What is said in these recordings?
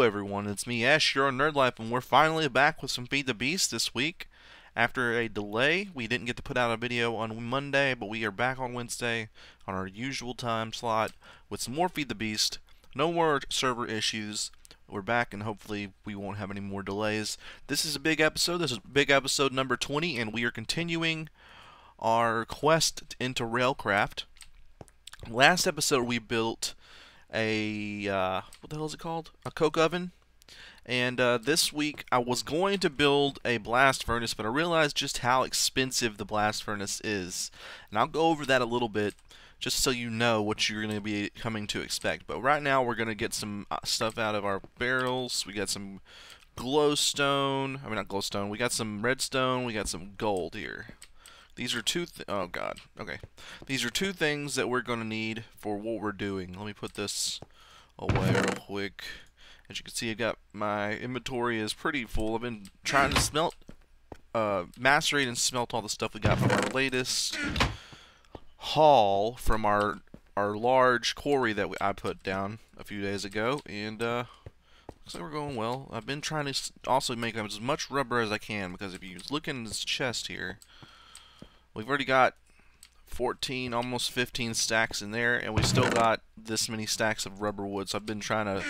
everyone, it's me Ash, you're on Nerd Life, and we're finally back with some Feed the Beast this week. After a delay, we didn't get to put out a video on Monday, but we are back on Wednesday on our usual time slot with some more Feed the Beast. No more server issues. We're back, and hopefully we won't have any more delays. This is a big episode. This is big episode number 20, and we are continuing our quest into Railcraft. Last episode we built a what the hell is it called? A coke oven. And this week I was going to build a blast furnace, but I realized just how expensive the blast furnace is. And I'll go over that a little bit just so you know what you're going to be coming to expect. But right now we're going to get some stuff out of our barrels. We got some glowstone. I mean, not glowstone. We got some redstone. We got some gold here. These are oh god, okay. These are two things that we're going to need for what we're doing. Let me put this away real quick. As you can see, my inventory is pretty full. I've been trying to macerate and smelt all the stuff we got from our latest haul from our large quarry that I put down a few days ago, and looks like we're going well. I've been trying to also make as much rubber as I can, because if you look in this chest here, we've already got 14, almost 15 stacks in there, and we still got this many stacks of rubber wood. So I've been trying to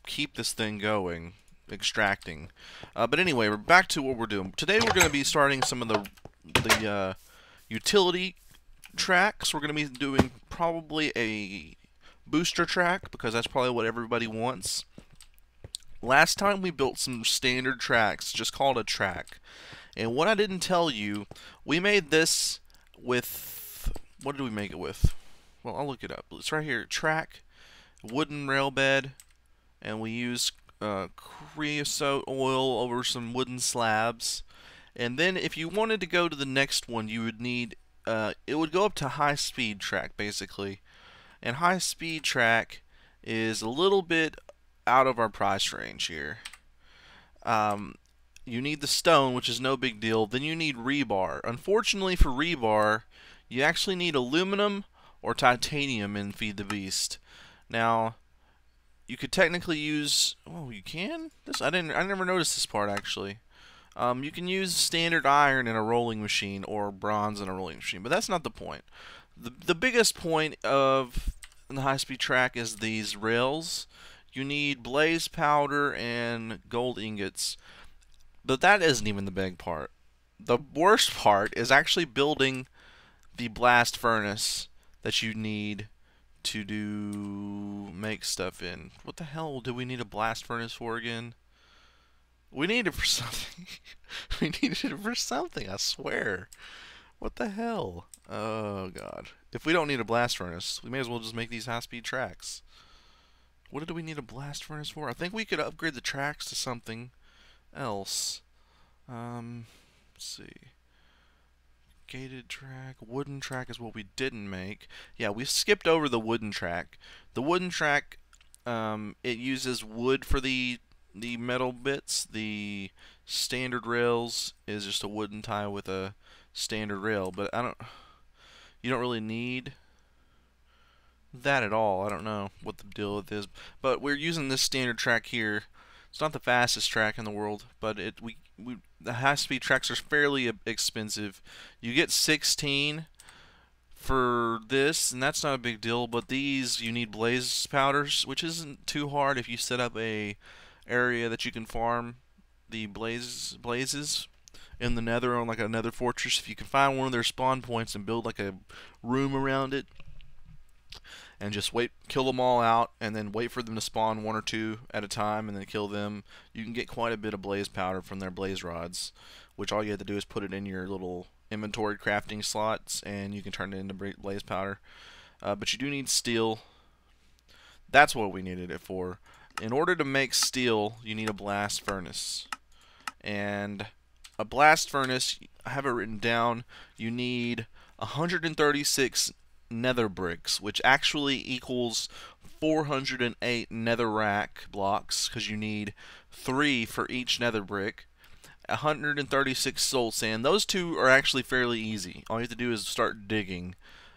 keep this thing going, extracting. But anyway, we're back to what we're doing. Today we're going to be starting some of the utility tracks. We're going to be doing probably a booster track, because that's probably what everybody wants. Last time we built some standard tracks, just called a track. And what I didn't tell you, we made this with, what did we make it with? Well, I'll look it up. It's right here, track, wooden rail bed, and we use creosote oil over some wooden slabs. And then if you wanted to go to the next one, you would need, it would go up to high speed track, basically. And high speed track is a little bit out of our price range here. You need the stone, which is no big deal. Then you need rebar. Unfortunately for rebar, you actually need aluminum or titanium in Feed the Beast. Now, you could technically use, oh, you can? I never noticed this part actually. You can use standard iron in a rolling machine or bronze in a rolling machine, but that's not the point. The biggest point of the high-speed track is these rails. You need blaze powder and gold ingots. But that isn't even the big part. The worst part is actually building the blast furnace that you need to make stuff in. What the hell do we need a blast furnace for again? We need it for something. We needed it for something, I swear. What the hell? Oh god. If we don't need a blast furnace, we may as well just make these high-speed tracks. What did we need a blast furnace for? I think we could upgrade the tracks to something else. Let's see. Gated track, wooden track is what we didn't make. Yeah, we skipped over the wooden track. The wooden track, it uses wood for the metal bits. The standard rails is just a wooden tie with a standard rail, but you don't really need that at all. I don't know what the deal with is, but we're using this standard track here. It's not the fastest track in the world, but the high-speed tracks are fairly expensive. You get 16 for this, and that's not a big deal. But these, you need blaze powders, which isn't too hard if you set up a area that you can farm the blazes in the Nether, on like a Nether fortress. If you can find one of their spawn points and build like a room around it, and just kill them all out, and then wait for them to spawn one or two at a time, and then kill them. You can get quite a bit of blaze powder from their blaze rods, which all you have to do is put it in your little inventory crafting slots, and you can turn it into blaze powder. But you do need steel. That's what we needed it for. In order to make steel, you need a blast furnace. And a blast furnace, I have it written down, you need 136 nether bricks, which actually equals 408 netherrack blocks, because you need 3 for each nether brick. 136 soul sand. Those two are actually fairly easy. All you have to do is start digging,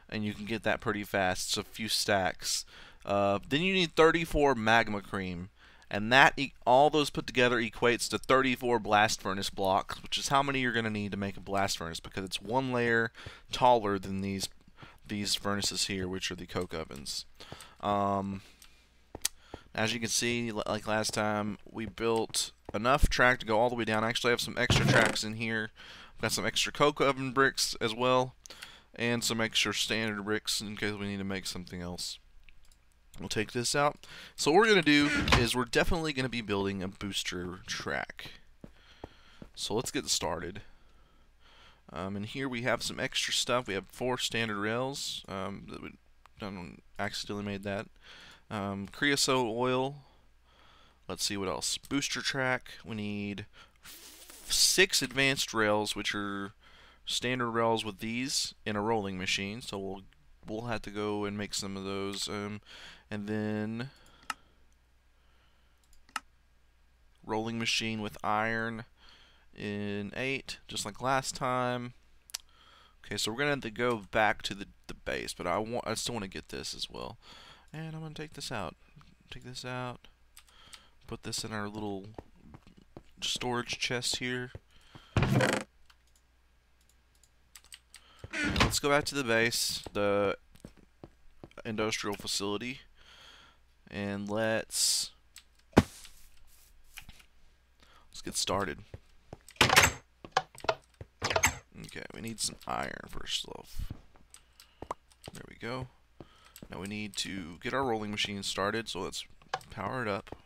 and you can get that pretty fast. It's a few stacks. Then you need 34 magma cream, and that all those put together equates to 34 blast furnace blocks, which is how many you're going to need to make a blast furnace, because it's one layer taller than these furnaces here, which are the coke ovens. As you can see, like last time, we built enough track to go all the way down. I actually have some extra tracks in here. I've got some extra coke oven bricks as well, and some extra standard bricks in case we need to make something else. We'll take this out. So what we're going to do is we're definitely going to be building a booster track. So let's get started. And here we have some extra stuff. We have 4 standard rails. That we accidentally made that. Creosote oil. Let's see what else. Booster track. We need 6 advanced rails, which are standard rails with these in a rolling machine. So we'll have to go and make some of those. And then rolling machine with iron in 8, just like last time. Okay, so we're gonna have to go back to the base, but I still want to get this as well. And I'm gonna take this out. Take this out. Put this in our little storage chest here. Let's go back to the base, the industrial facility, and let's get started. Okay, we need some iron first off. There we go. Now we need to get our rolling machine started, so let's power it up.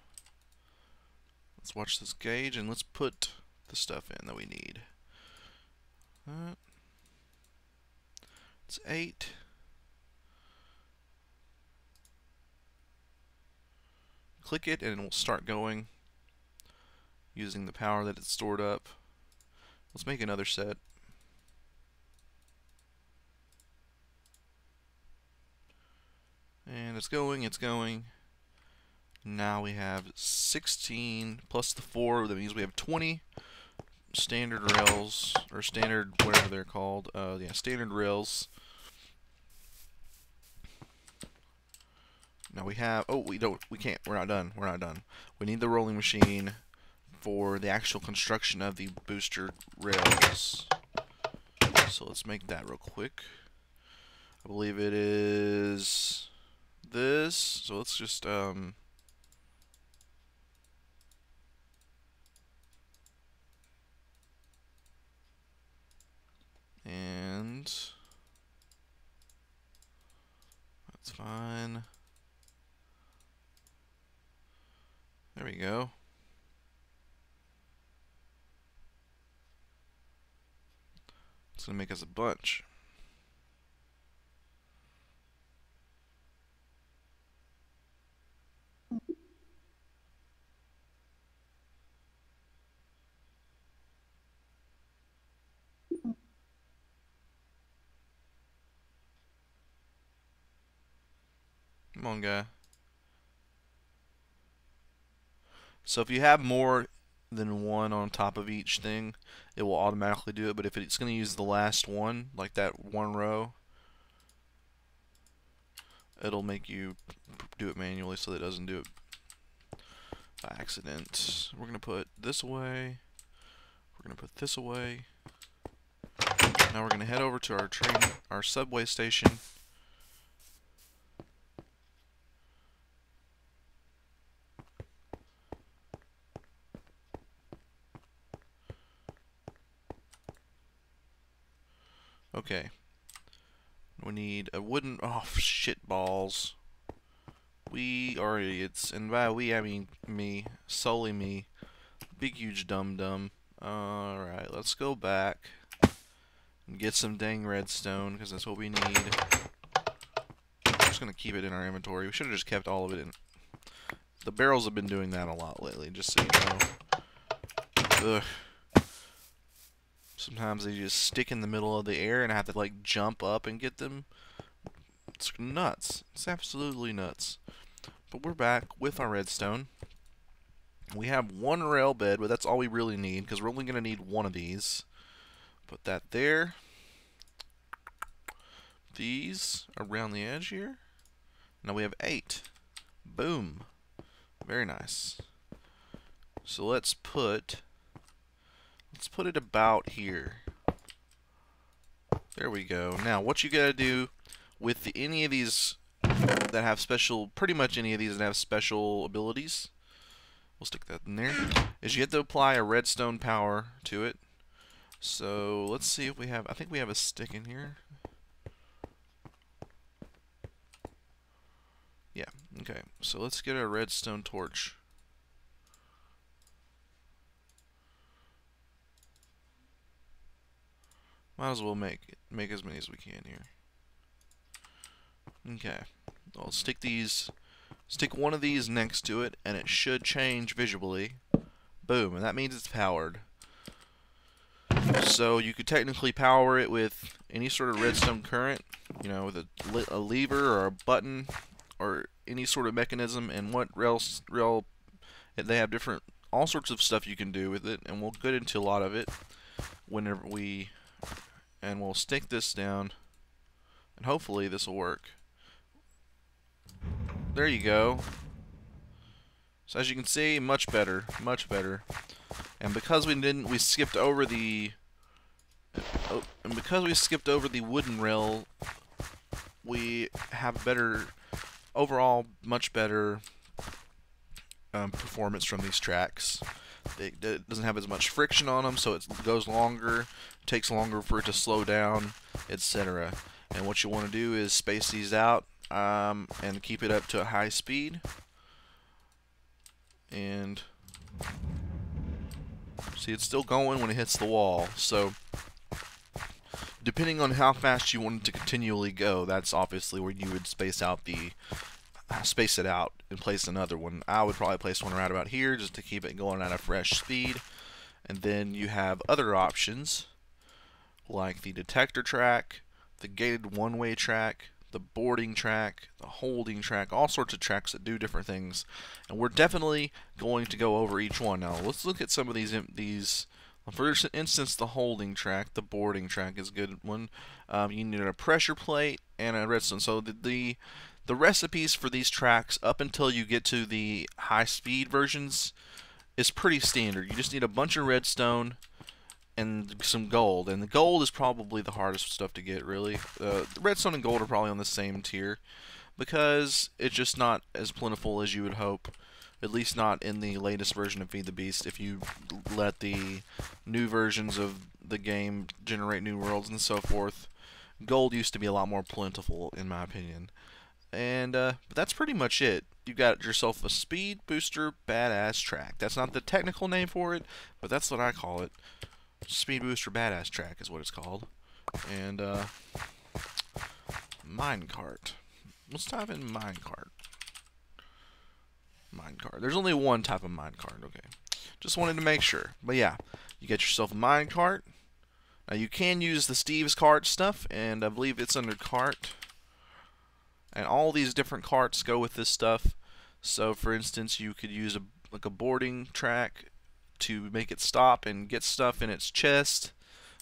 Let's watch this gauge, and let's put the stuff in that we need. It's 8. Click it, and it will start going using the power that it's stored up. Let's make another set. And it's going, it's going. Now we have 16 plus the 4, that means we have 20 standard rails, or standard, whatever they're called. Yeah, standard rails. Now we have, oh, we can't, we're not done. We need the rolling machine for the actual construction of the booster rails. So let's make that real quick. I believe it is this. So let's just and that's fine. There we go. It's gonna make us a bunch. Come on, guy. So if you have more than one on top of each thing, it will automatically do it. But if it's going to use the last one, like that one row, it'll make you do it manually so that it doesn't do it by accident. We're going to put this away. We're going to put this away. Now we're going to head over to our subway station. Okay. We need a wooden... Oh, shit balls. We are idiots. And by we, I mean me. Solely me. Big, huge dum-dum. Alright, let's go back and get some dang redstone, because that's what we need. I'm just going to keep it in our inventory. We should have just kept all of it in. The barrels have been doing that a lot lately, just so you know. Ugh. Sometimes they just stick in the middle of the air and I have to like jump up and get them. It's nuts. It's absolutely nuts. But we're back with our redstone. We have one rail bed, but that's all we really need because we're only going to need one of these. Put that there. These around the edge here. Now we have 8. Boom. Very nice. So let's put it about here. There we go. Now what you gotta do with any of these that have special, pretty much any of these that have special abilities, we'll stick that in there, is you have to apply a redstone power to it. So let's see if we have, I think we have a stick in here. Yeah, okay. So let's get a redstone torch. Might as well make as many as we can here. Okay. I'll stick one of these next to it, and it should change visually. Boom, and that means it's powered. So you could technically power it with any sort of redstone current, you know, with a lever or a button or any sort of mechanism. And what they have different, all sorts of stuff you can do with it, and we'll get into a lot of it whenever and we'll stick this down, and hopefully this will work. There you go. So as you can see, much better, much better. And because we skipped over the wooden rail, we have better overall, much better performance from these tracks. It doesn't have as much friction on them, so it goes longer, takes longer for it to slow down, etc. And what you want to do is space these out and keep it up to a high speed. And see, it's still going when it hits the wall. So depending on how fast you want it to continually go, that's obviously where you would space it out and place another one. I would probably place one right about here just to keep it going at a fresh speed. And then you have other options like the detector track, the gated one-way track, the boarding track, the holding track, all sorts of tracks that do different things. And we're definitely going to go over each one. Now let's look at some of these. For instance, the holding track, the boarding track is a good one. You need a pressure plate and a redstone. So the recipes for these tracks up until you get to the high speed versions is pretty standard. You just need a bunch of redstone and some gold, and the gold is probably the hardest stuff to get, really. The redstone and gold are probably on the same tier because it's just not as plentiful as you would hope, at least not in the latest version of Feed the Beast. If you let the new versions of the game generate new worlds and so forth, gold used to be a lot more plentiful, in my opinion. And but that's pretty much it. You got yourself a speed booster badass track. That's not the technical name for it, but that's what I call it. Speed booster badass track is what it's called. And minecart. Let's type in minecart. Minecart. There's only one type of minecart. Okay. Just wanted to make sure. But yeah, you get yourself a minecart. Now you can use the Steve's cart stuff, and I believe it's under cart. And all these different carts go with this stuff. So for instance, you could use a boarding track to make it stop and get stuff in its chest.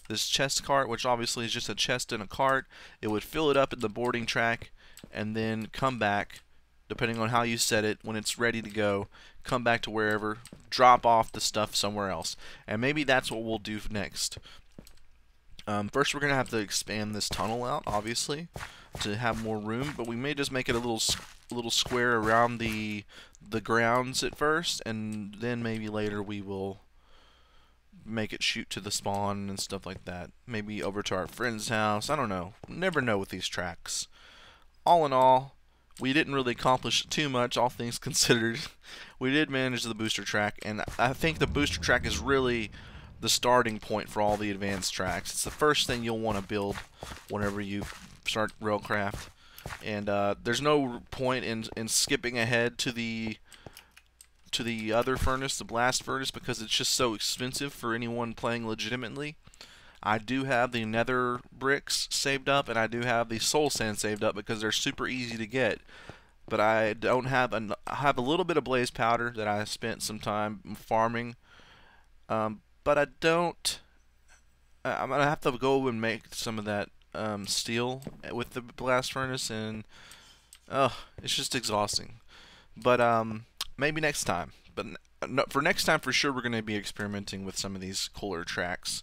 This chest cart, which obviously is just a chest in a cart, it would fill it up in the boarding track and then come back, depending on how you set it, when it's ready to go, come back to wherever, drop off the stuff somewhere else. And maybe that's what we'll do next. First we're going to have to expand this tunnel out, obviously, to have more room, but we may just make it a little square around the grounds at first, and then maybe later we will make it shoot to the spawn and stuff like that. Maybe over to our friend's house. I don't know. Never know with these tracks. All in all, we didn't really accomplish too much, all things considered. We did manage the booster track, and I think the booster track is really the starting point for all the advanced tracks. It's the first thing you'll want to build whenever you start Railcraft, and there's no point in skipping ahead to the other furnace, the blast furnace, because it's just so expensive for anyone playing legitimately. I do have the nether bricks saved up, and I do have the soul sand saved up because they're super easy to get. But I don't have I have a little bit of blaze powder that I spent some time farming. But I don't. I'm gonna have to go and make some of that steel with the blast furnace, and it's just exhausting. But maybe next time. But for next time, for sure, we're going to be experimenting with some of these cooler tracks,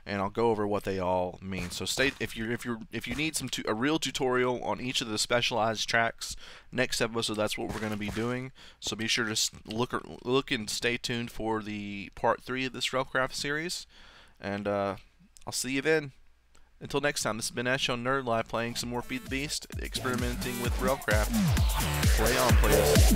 and I'll go over what they all mean. So if you need a real tutorial on each of the specialized tracks, next episode that's what we're going to be doing. So be sure to look and stay tuned for the part 3 of this Railcraft series, and I'll see you then. Until next time, this has been Ash on Nerd Live playing some more Feed the Beast, experimenting with Railcraft. Play on, players.